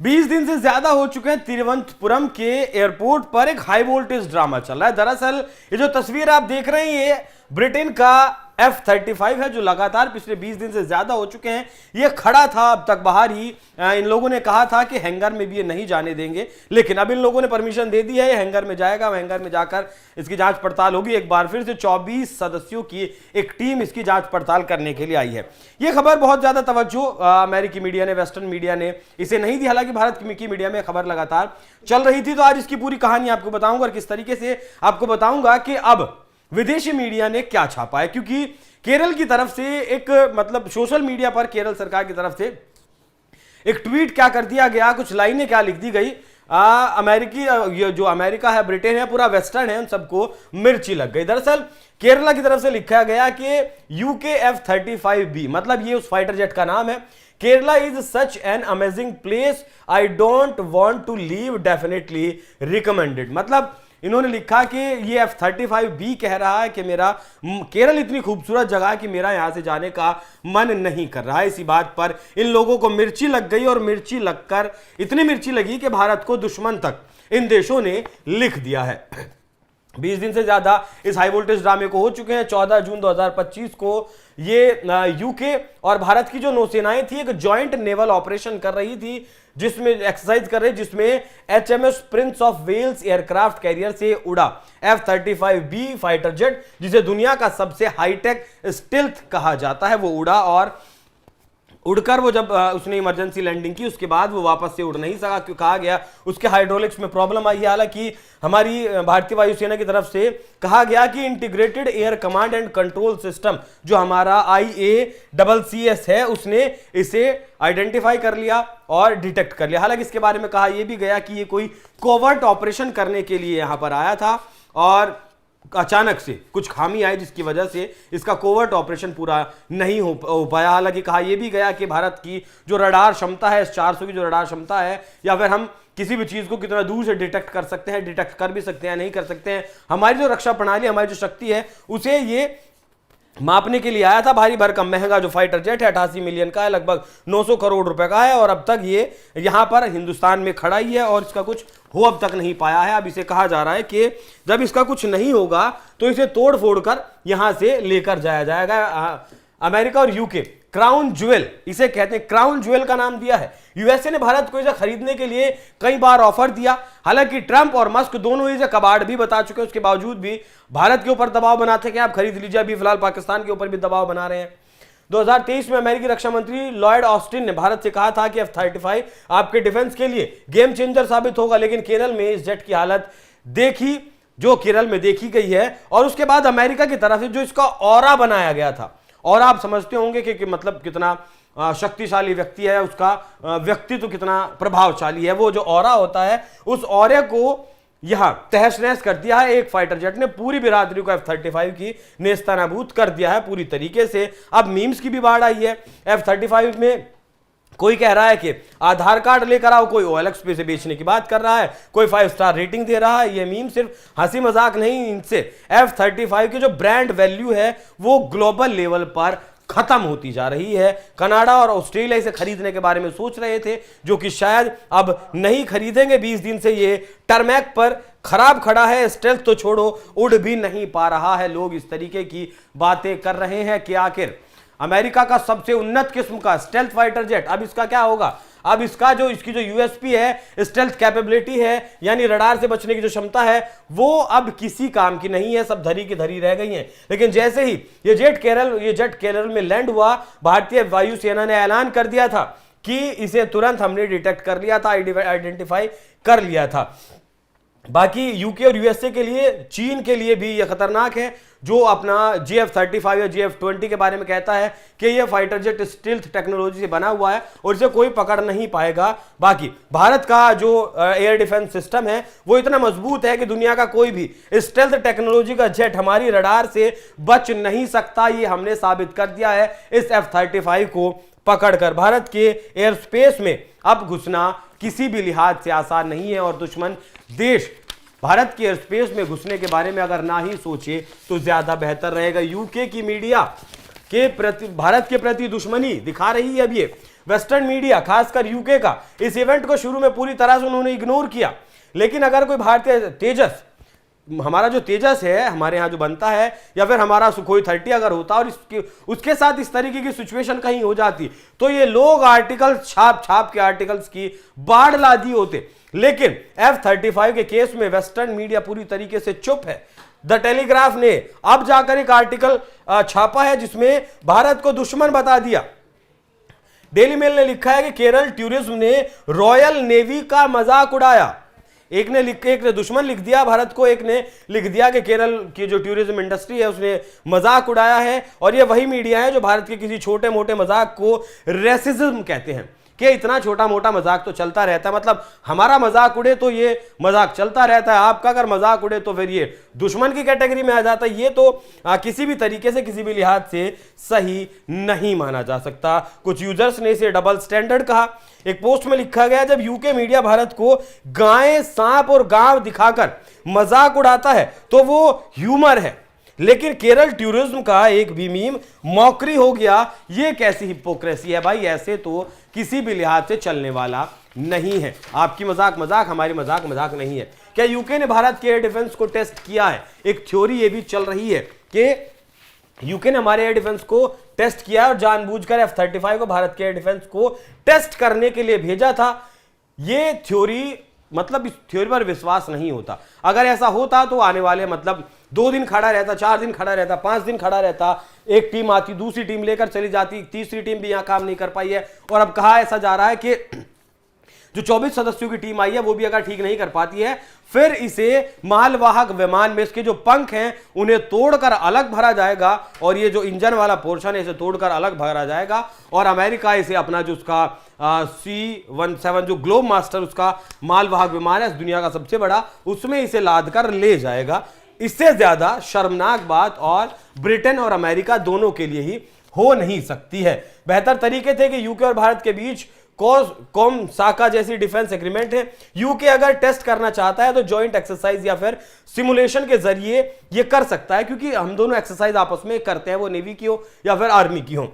20 दिन से ज्यादा हो चुके हैं तिरुवनंतपुरम के एयरपोर्ट पर एक हाई वोल्टेज ड्रामा चल रहा है। दरअसल ये जो तस्वीर आप देख रहे हैं ये ब्रिटेन का F-35 है जो लगातार पिछले 20 दिन से ज्यादा हो चुके हैं। ये खड़ा था अब तक बाहर ही। इन लोगों ने कहा था कि हैंगर में भी ये नहीं जाने देंगे, लेकिन अब इन लोगों ने परमिशन दे दी है। ये हैंगर में जाएगा, हैंगर में जाकर इसकी जांच पड़ताल होगी। एक बार फिर से 24 सदस्यों की एक टीम इसकी जांच पड़ताल करने के लिए आई है। ये खबर बहुत ज्यादा तवज्जो अमेरिकी मीडिया ने, वेस्टर्न मीडिया ने इसे नहीं दी, हालांकि भारत की मीडिया में खबर लगातार चल रही थी। तो आज इसकी पूरी कहानी आपको बताऊंगा और किस तरीके से आपको बताऊंगा कि अब विदेशी मीडिया ने क्या छापा है, क्योंकि केरल की तरफ से एक मतलब सोशल मीडिया पर केरल सरकार की तरफ से एक ट्वीट क्या कर दिया गया, कुछ लाइनें क्या लिख दी गई। अमेरिकी जो अमेरिका है, ब्रिटेन है, पूरा वेस्टर्न है, उन सबको मिर्ची लग गई। दरअसल केरला की तरफ से लिखा गया कि यूके F-35B, मतलब ये उस फाइटर जेट का नाम है। Kerala is such an amazing place, I don't want to leave, definitely recommended. मतलब इन्होंने लिखा कि ये F-35B कह रहा है कि मेरा केरल इतनी खूबसूरत जगह है कि मेरा यहां से जाने का मन नहीं कर रहा है। इसी बात पर इन लोगों को मिर्ची लग गई और मिर्ची लगकर इतनी मिर्ची लगी कि भारत को दुश्मन तक इन देशों ने लिख दिया है। 20 दिन से ज्यादा इस हाई वोल्टेज ड्रामे को हो चुके हैं। 14 जून 2025 को ये यूके और भारत की जो नौसेनाएं थी एक जॉइंट नेवल ऑपरेशन कर रही थी, जिसमें एक्सरसाइज कर रही, जिसमें HMS Prince of Wales aircraft carrier से उड़ा F-35B फाइटर जेट, जिसे दुनिया का सबसे हाईटेक स्टेल्थ कहा जाता है, वो उड़ा। और उड़कर वो जब उसने इमरजेंसी लैंडिंग की उसके बाद वो वापस से उड़ नहीं सका, क्यों कहा गया उसके हाइड्रोलिक्स में प्रॉब्लम आई है। हालांकि हमारी भारतीय वायुसेना की तरफ से कहा गया कि integrated air command and control system जो हमारा IACCS है उसने इसे आइडेंटिफाई कर लिया और डिटेक्ट कर लिया। हालांकि इसके बारे में कहा यह भी गया कि ये कोई कोवर्ट ऑपरेशन करने के लिए यहां पर आया था और अचानक से कुछ खामी आई जिसकी वजह से इसका कोवर्ट ऑपरेशन पूरा नहीं हो पाया। हालांकि कहा यह भी गया कि भारत की जो रडार क्षमता है, S-400 की जो रडार क्षमता है, या फिर हम किसी भी चीज को कितना दूर से डिटेक्ट कर सकते हैं, डिटेक्ट कर भी सकते हैं, नहीं कर सकते हैं, हमारी जो रक्षा प्रणाली, हमारी जो शक्ति है उसे ये मापने के लिए आया था। भारी भरकम महंगा जो फाइटर जेट है 88 मिलियन का है, लगभग 900 करोड़ रुपए का है, और अब तक ये यहां पर हिंदुस्तान में खड़ा ही है और इसका कुछ हो अब तक नहीं पाया है। अब इसे कहा जा रहा है कि जब इसका कुछ नहीं होगा तो इसे तोड़ फोड़ कर यहां से लेकर जाया जाएगा। अमेरिका और यूके क्राउन ज्वेल इसे कहते हैं, क्राउन ज्वेल का नाम दिया है। यूएसए ने भारत को इसे खरीदने के लिए कई बार ऑफर दिया। हालांकि ट्रंप और मस्क दोनों इसे कबाड़ भी बता चुके हैं, उसके बावजूद भी भारत के ऊपर दबाव बनाते कि आप खरीद लीजिए। अभी फिलहाल पाकिस्तान के ऊपर भी दबाव बना रहे हैं। 2023 में अमेरिकी रक्षा मंत्री लॉयड ऑस्टिन ने भारत से कहा था कि F-35 आपके डिफेंस के लिए गेम चेंजर साबित होगा, लेकिन केरल में इस जेट की हालत देखी जो केरल में देखी गई है, और उसके बाद अमेरिका की तरफ से जो इसका ऑरा बनाया गया था, और आप समझते होंगे कि मतलब कितना शक्तिशाली व्यक्ति है, उसका व्यक्तित्व कितना प्रभावशाली है। वो जो ऑरा होता है उस ऑरे को यहां तहस नहस कर दिया है एक फाइटर जेट ने। पूरी बिरादरी को F-35 की नेस्तनाबूद कर दिया है पूरी तरीके से। अब मीम्स की भी बाढ़ आई है। F-35 में कोई कह रहा है कि आधार कार्ड लेकर आओ, कोई OLX पे से बेचने की बात कर रहा है, कोई 5 स्टार रेटिंग दे रहा है। ये मीम सिर्फ हंसी मजाक नहीं, इनसे F-35 की जो ब्रांड वैल्यू है वो ग्लोबल लेवल पर खत्म होती जा रही है। कनाडा और ऑस्ट्रेलिया इसे खरीदने के बारे में सोच रहे थे, जो कि शायद अब नहीं खरीदेंगे। 20 दिन से ये टरमैक पर खराब खड़ा है, स्टेल्थ तो छोड़ो उड़ भी नहीं पा रहा है। लोग इस तरीके की बातें कर रहे हैं कि आखिर अमेरिका का सबसे उन्नत किस्म का स्टेल्थ फाइटर जेट, अब इसका क्या होगा। अब इसका जो इसकी जो USP है, स्टेल्थ कैपेबिलिटी है, यानी रडार से बचने की जो क्षमता है, वो अब किसी काम की नहीं है, सब धरी की धरी रह गई हैं। लेकिन जैसे ही ये जेट केरल में लैंड हुआ, भारतीय वायुसेना ने ऐलान कर दिया था कि इसे तुरंत हमने डिटेक्ट कर लिया था, आइडेंटिफाई कर लिया था। बाकी यूके और यूएसए के लिए, चीन के लिए भी यह खतरनाक है, जो अपना GF-35 या GF-20 के बारे में कहता है कि यह फाइटर जेट स्टील्थ टेक्नोलॉजी से बना हुआ है और इसे कोई पकड़ नहीं पाएगा। बाकी भारत का जो एयर डिफेंस सिस्टम है वो इतना मजबूत है कि दुनिया का कोई भी स्टेल्थ टेक्नोलॉजी का जेट हमारी रडार से बच नहीं सकता। ये हमने साबित कर दिया है इस F-35 को पकड़कर। भारत के एयर स्पेस में अब घुसना किसी भी लिहाज से आसान नहीं है, और दुश्मन देश भारत के एयर स्पेस में घुसने के बारे में अगर ना ही सोचे तो ज्यादा बेहतर रहेगा। यूके की मीडिया के प्रति, भारत के प्रति दुश्मनी दिखा रही है अब ये वेस्टर्न मीडिया, खासकर यूके का। इस इवेंट को शुरू में पूरी तरह से उन्होंने इग्नोर किया, लेकिन अगर कोई भारतीय तेजस, हमारा जो तेजस है हमारे यहाँ जो बनता है, या फिर हमारा सुखोई 30 अगर होता और उसके साथ इस तरीके की सिचुएशन कहीं हो जाती, तो ये लोग आर्टिकल छाप छाप के आर्टिकल्स की बाढ़ ला दी होते। लेकिन F-35 के केस में वेस्टर्न मीडिया पूरी तरीके से चुप है। द टेलीग्राफ ने अब जाकर एक आर्टिकल छापा है जिसमें भारत को दुश्मन बता दिया। डेली मेल ने लिखा है कि केरल टूरिज्म ने रॉयल नेवी का मजाक उड़ाया। एक ने दुश्मन लिख दिया भारत को, एक ने लिख दिया कि केरल की जो टूरिज्म इंडस्ट्री है उसने मजाक उड़ाया है। और ये वही मीडिया है जो भारत के किसी छोटे मोटे मजाक को रेसिज्म कहते हैं, कि इतना छोटा मोटा मजाक तो चलता रहता है, मतलब हमारा मजाक उड़े तो ये मजाक चलता रहता है, आपका अगर मजाक उड़े तो फिर ये दुश्मन की कैटेगरी में आ जाता है। ये तो किसी भी तरीके से, किसी भी लिहाज से सही नहीं माना जा सकता। कुछ यूजर्स ने इसे डबल स्टैंडर्ड कहा। एक पोस्ट में लिखा गया, जब यूके मीडिया भारत को गाय, सांप और गांव दिखाकर मजाक उड़ाता है तो वो ह्यूमर है, लेकिन केरल टूरिज्म का एक भी मीम मौकरी हो गया। ये कैसी हिपोक्रेसी है भाई, ऐसे तो किसी भी लिहाज से चलने वाला नहीं है। आपकी मजाक मजाक, हमारी मजाक मजाक नहीं है। क्या यूके ने भारत के एयर डिफेंस को टेस्ट किया है? एक थ्योरी ये भी चल रही है कि यूके ने हमारे एयर डिफेंस को टेस्ट किया और जानबूझकर F-35 को भारत के एयर डिफेंस को टेस्ट करने के लिए भेजा था। ये थ्योरी, मतलब इस थ्योरी पर विश्वास नहीं होता। अगर ऐसा होता तो आने वाले, मतलब 2 दिन खड़ा रहता, 4 दिन खड़ा रहता, 5 दिन खड़ा रहता, एक टीम आती, दूसरी टीम लेकर चली जाती, तीसरी टीम भी यहां काम नहीं कर पाई है। और अब कहा ऐसा जा रहा है कि जो 24 सदस्यों की टीम आई है वो भी अगर ठीक नहीं कर पाती है, फिर इसे मालवाहक विमान में इसके जो पंख हैं उन्हें तोड़कर अलग भरा जाएगा, और ये जो इंजन वाला पोर्शन है इसे तोड़कर अलग भरा जाएगा, और अमेरिका इसे अपना जो उसका C-17 जो ग्लोब मास्टर उसका मालवाहक विमान है दुनिया का सबसे बड़ा, उसमें इसे लाद कर ले जाएगा। इससे ज्यादा शर्मनाक बात और ब्रिटेन और अमेरिका दोनों के लिए ही हो नहीं सकती है। बेहतर तरीके थे कि यूके और भारत के बीच कॉम साका जैसी डिफेंस एग्रीमेंट है। यूके अगर टेस्ट करना चाहता है तो जॉइंट एक्सरसाइज या फिर सिमुलेशन के जरिए ये कर सकता है, क्योंकि हम दोनों एक्सरसाइज आपस में करते हैं, वो नेवी की हो या फिर आर्मी की हो।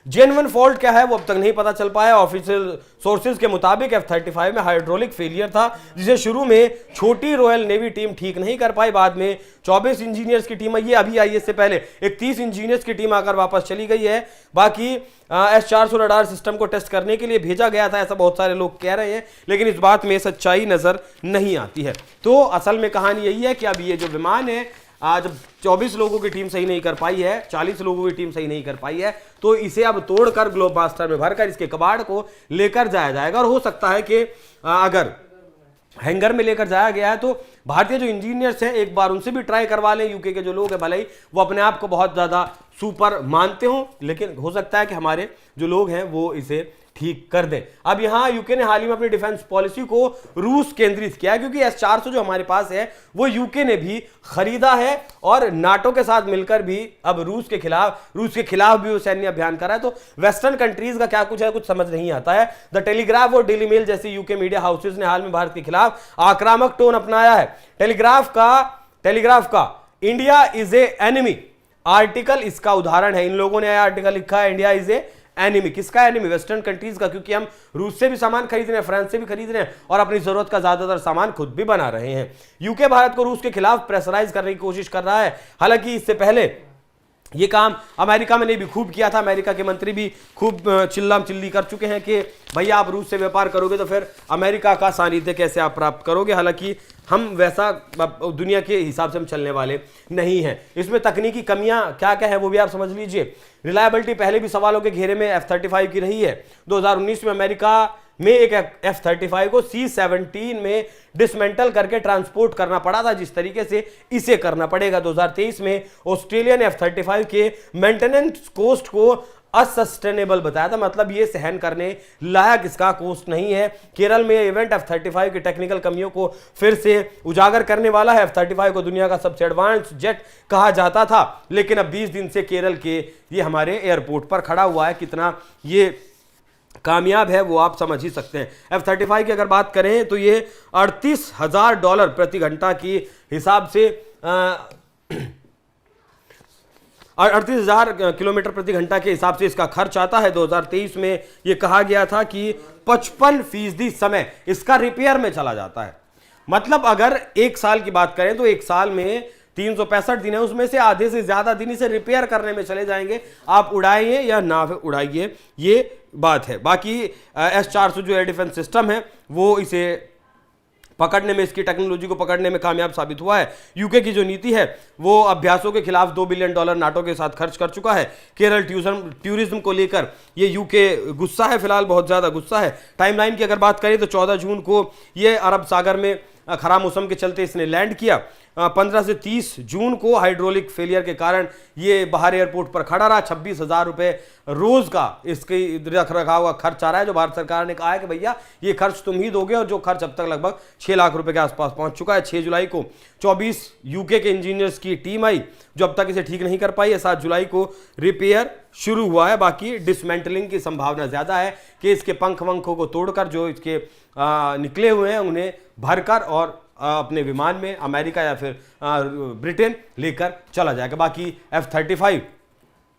जेन्युइन फॉल्ट क्या है वो अब तक नहीं पता चल पाया। ऑफिशियल सोर्सेज के मुताबिक F-35 में हाइड्रोलिक फेलियर था, जिसे शुरू में छोटी रॉयल नेवी टीम ठीक नहीं कर पाई। बाद में 24 इंजीनियर्स की टीम आई, अभी आई, इससे पहले एक 30 इंजीनियर्स की टीम आकर वापस चली गई है। बाकी S-400 रडार सिस्टम को टेस्ट करने के लिए भेजा गया था, ऐसा बहुत सारे लोग कह रहे हैं, लेकिन इस बात में सच्चाई नजर नहीं आती है। तो असल में कहानी यही है कि अब ये जो विमान है, जब 24 लोगों की टीम सही नहीं कर पाई है, 40 लोगों की टीम सही नहीं कर पाई है, तो इसे अब तोड़कर ग्लोब मास्टर में भरकर इसके कबाड़ को लेकर जाया जाएगा। और हो सकता है कि अगर हैंगर में लेकर जाया गया है तो भारतीय जो इंजीनियर्स हैं एक बार उनसे भी ट्राई करवा लें। यूके के जो लोग हैं, भले ही वो अपने आप को बहुत ज़्यादा सुपर मानते हों, लेकिन हो सकता है कि हमारे जो लोग हैं वो इसे ठीक कर दें। अब यहां यूके ने हाल ही में अपनी डिफेंस पॉलिसी को रूस केंद्रित किया है, क्योंकि S-400 जो हमारे पास है वो यूके ने भी खरीदा है, और नाटो के साथ मिलकर भी अब रूस के खिलाफ भी वो सैन्य अभियान कर रहा है। तो वेस्टर्न कंट्रीज का क्या कुछ है कुछ समझ नहीं आता है। द टेलीग्राफ और डेली मेल जैसे यूके मीडिया हाउसेज ने हाल में भारत के खिलाफ आक्रामक टोन अपनाया है। टेलीग्राफ का India is a enemy article इसका उदाहरण है। इन लोगों ने आर्टिकल लिखा है, इंडिया इज ए एनिमी। किसका एनिमी? वेस्टर्न कंट्रीज का, क्योंकि हम रूस से भी सामान खरीद रहे हैं, फ्रांस से भी खरीद रहे हैं, और अपनी जरूरत का ज्यादातर सामान खुद भी बना रहे हैं। यूके भारत को रूस के खिलाफ प्रेशराइज करने की कोशिश कर रहा है। हालांकि इससे पहले ये काम अमेरिका में ने भी खूब किया था। अमेरिका के मंत्री भी खूब चिल्लाम चिल्ली कर चुके हैं कि भैया आप रूस से व्यापार करोगे तो फिर अमेरिका का सानिध्य कैसे आप प्राप्त करोगे। हालांकि हम वैसा दुनिया के हिसाब से हम चलने वाले नहीं हैं। इसमें तकनीकी कमियां क्या क्या है वो भी आप समझ लीजिए। रिलायबिलिटी पहले भी सवालों के घेरे में F-35 की रही है। 2019 में अमेरिका में एक F-35 को C-17 में डिसमेंटल करके ट्रांसपोर्ट करना पड़ा था, जिस तरीके से इसे करना पड़ेगा। 2023 में ऑस्ट्रेलियन F-35 के मेंटेनेंस कॉस्ट को असस्टेनेबल बताया था, मतलब ये सहन करने लायक इसका कॉस्ट नहीं है। केरल में इवेंट F-35 की टेक्निकल कमियों को फिर से उजागर करने वाला है। F-35 को दुनिया का सबसे एडवांस जेट कहा जाता था, लेकिन अब 20 दिन से केरल के ये हमारे एयरपोर्ट पर खड़ा हुआ है। कितना ये कामयाब है वो आप समझ ही सकते हैं। F-35 की अगर बात करें तो ये $38,000 प्रति घंटा की हिसाब से 38,000 किलोमीटर प्रति घंटा के हिसाब से इसका खर्च आता है। 2023 में यह कहा गया था कि 55% समय इसका रिपेयर में चला जाता है। मतलब अगर एक साल की बात करें तो एक साल में 365 दिन है, उसमें से आधे से ज्यादा दिन इसे रिपेयर करने में चले जाएंगे। आप उड़ाइए या ना उड़ाइए, ये बात है। बाकी S-400 जो एयर डिफेंस सिस्टम है वो इसे पकड़ने में, इसकी टेक्नोलॉजी को पकड़ने में कामयाब साबित हुआ है। यूके की जो नीति है वो अभ्यासों के खिलाफ $2 बिलियन नाटो के साथ खर्च कर चुका है। केरल टूरिज्म को लेकर ये यूके गुस्सा है, फिलहाल बहुत ज्यादा गुस्सा है। टाइमलाइन की अगर बात करें तो 14 जून को ये अरब सागर में खराब मौसम के चलते इसने लैंड किया। 15 से 30 जून को हाइड्रोलिक फेलियर के कारण ये बाहर एयरपोर्ट पर खड़ा रहा। 26,000 रुपए रोज का इसके रख रखाव का खर्च आ रहा है, जो भारत सरकार ने कहा है कि भैया ये खर्च तुम ही दोगे, और जो खर्च अब तक लगभग 6 लाख रुपए के आसपास पहुंच चुका है। 6 जुलाई को 24 यूके के इंजीनियर्स की टीम आई जो अब तक इसे ठीक नहीं कर पाई है। 7 जुलाई को रिपेयर शुरू हुआ है। बाकी डिसमेंटलिंग की संभावना ज्यादा है कि इसके पंख वंखों को तोड़कर जो इसके निकले हुए हैं उन्हें भरकर और अपने विमान में अमेरिका या फिर ब्रिटेन लेकर चला जाएगा। बाकी F-35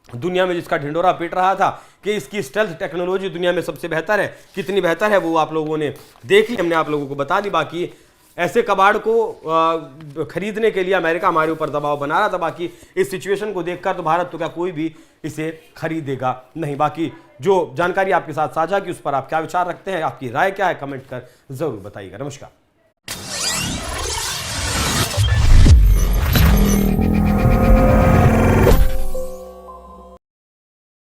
दुनिया में जिसका ढिंडोरा पीट रहा था कि इसकी स्टेल्थ टेक्नोलॉजी दुनिया में सबसे बेहतर है, कितनी बेहतर है वो आप लोगों ने देख ली, हमने आप लोगों को बता दी। बाकी ऐसे कबाड़ को खरीदने के लिए अमेरिका हमारे ऊपर दबाव बना रहा था। बाकी इस सिचुएशन को देखकर तो भारत तो क्या कोई भी इसे खरीदेगा नहीं। बाकी जो जानकारी आपके साथ साझा की उस पर आप क्या विचार रखते हैं, आपकी राय क्या है, कमेंट कर जरूर बताइएगा। नमस्कार।